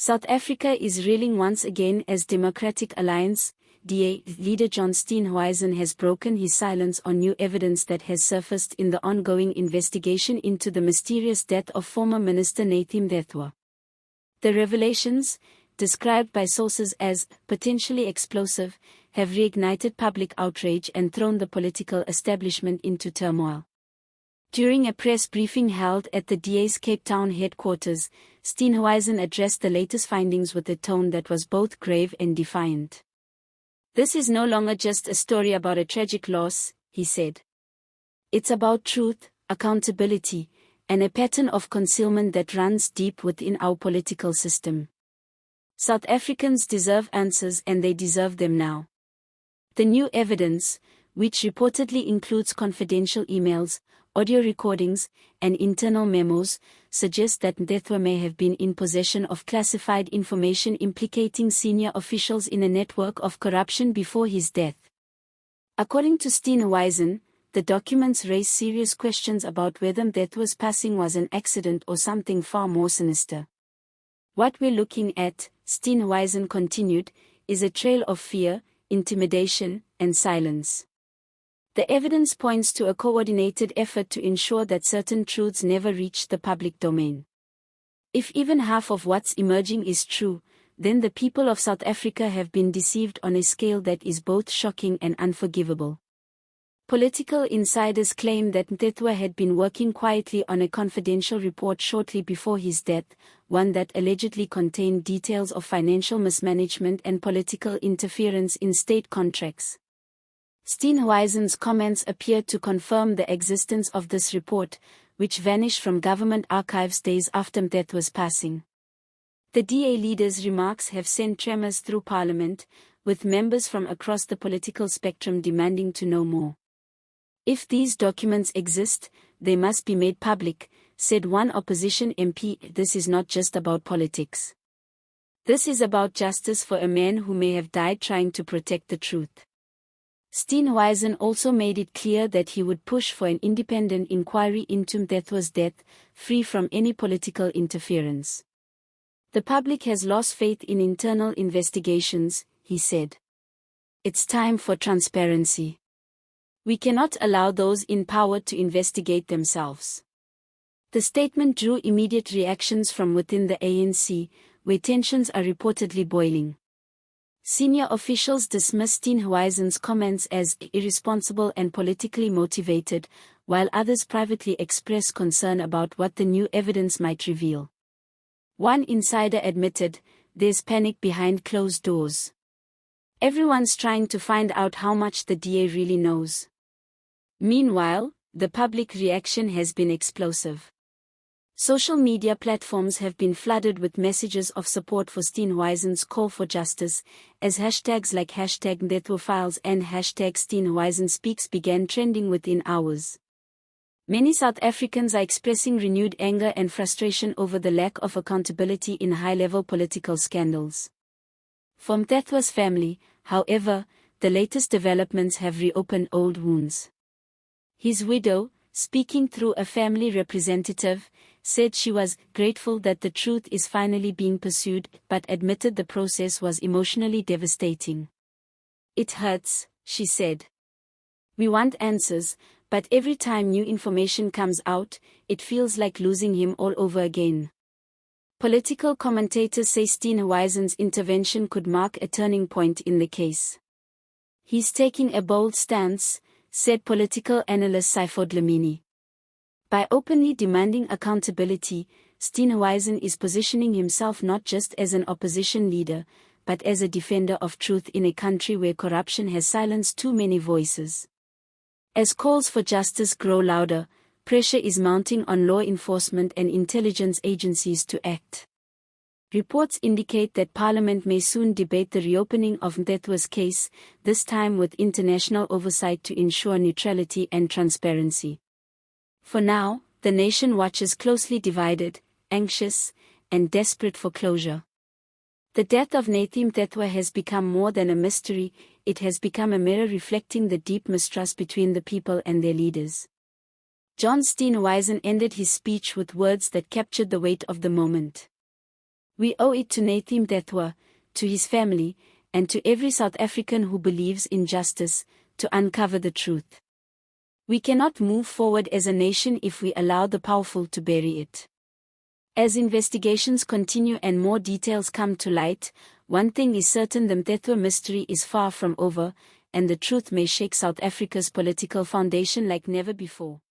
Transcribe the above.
South Africa is reeling once again as Democratic Alliance DA leader John Steenhuisen has broken his silence on new evidence that has surfaced in the ongoing investigation into the mysterious death of former Minister Nathi Mthethwa. The revelations, described by sources as potentially explosive, have reignited public outrage and thrown the political establishment into turmoil. During a press briefing held at the DA's Cape Town headquarters, Steenhuisen addressed the latest findings with a tone that was both grave and defiant. "This is no longer just a story about a tragic loss," he said. "It's about truth, accountability, and a pattern of concealment that runs deep within our political system. South Africans deserve answers, and they deserve them now." The new evidence, which reportedly includes confidential emails, audio recordings, and internal memos, suggests that Mthethwa may have been in possession of classified information implicating senior officials in a network of corruption before his death. According to Steenhuisen, the documents raise serious questions about whether Mthethwa's passing was an accident or something far more sinister. "What we're looking at," Steenhuisen continued, "is a trail of fear, intimidation, and silence. The evidence points to a coordinated effort to ensure that certain truths never reach the public domain. If even half of what's emerging is true, then the people of South Africa have been deceived on a scale that is both shocking and unforgivable." Political insiders claim that Mthethwa had been working quietly on a confidential report shortly before his death, one that allegedly contained details of financial mismanagement and political interference in state contracts. Steenhuisen's comments appeared to confirm the existence of this report, which vanished from government archives days after Mthethwa's passing. The DA leader's remarks have sent tremors through Parliament, with members from across the political spectrum demanding to know more. "If these documents exist, they must be made public," said one opposition MP. "This is not just about politics. This is about justice for a man who may have died trying to protect the truth." Steenhuisen also made it clear that he would push for an independent inquiry into Mthethwa's death, free from any political interference. "The public has lost faith in internal investigations," he said. "It's time for transparency. We cannot allow those in power to investigate themselves." The statement drew immediate reactions from within the ANC, where tensions are reportedly boiling. Senior officials dismissed Steenhuisen's comments as irresponsible and politically motivated, while others privately expressed concern about what the new evidence might reveal. One insider admitted, "There's panic behind closed doors. Everyone's trying to find out how much the DA really knows." Meanwhile, the public reaction has been explosive. Social media platforms have been flooded with messages of support for Steenhuisen's call for justice, as hashtags like #MthethwaFiles and #SteenhuisenSpeaks began trending within hours. Many South Africans are expressing renewed anger and frustration over the lack of accountability in high-level political scandals. For Mthethwa's family, however, the latest developments have reopened old wounds. His widow, speaking through a family representative, said she was grateful that the truth is finally being pursued, but admitted the process was emotionally devastating. "It hurts," she said. "We want answers, but every time new information comes out, it feels like losing him all over again." Political commentators say Steenhuisen's intervention could mark a turning point in the case. "He's taking a bold stance," said political analyst Saifo Dlamini. By openly demanding accountability, Steenhuisen is positioning himself not just as an opposition leader, but as a defender of truth in a country where corruption has silenced too many voices. As calls for justice grow louder, pressure is mounting on law enforcement and intelligence agencies to act. Reports indicate that Parliament may soon debate the reopening of Mthethwa's case, this time with international oversight to ensure neutrality and transparency. For now, the nation watches closely divided, anxious, and desperate for closure. The death of Nathi Mthethwa has become more than a mystery, it has become a mirror reflecting the deep mistrust between the people and their leaders. John Steenhuisen ended his speech with words that captured the weight of the moment. We owe it to Nathi Mthethwa, to his family, and to every South African who believes in justice, to uncover the truth. We cannot move forward as a nation if we allow the powerful to bury it. As investigations continue and more details come to light, one thing is certain: the Mthethwa mystery is far from over, and the truth may shake South Africa's political foundation like never before.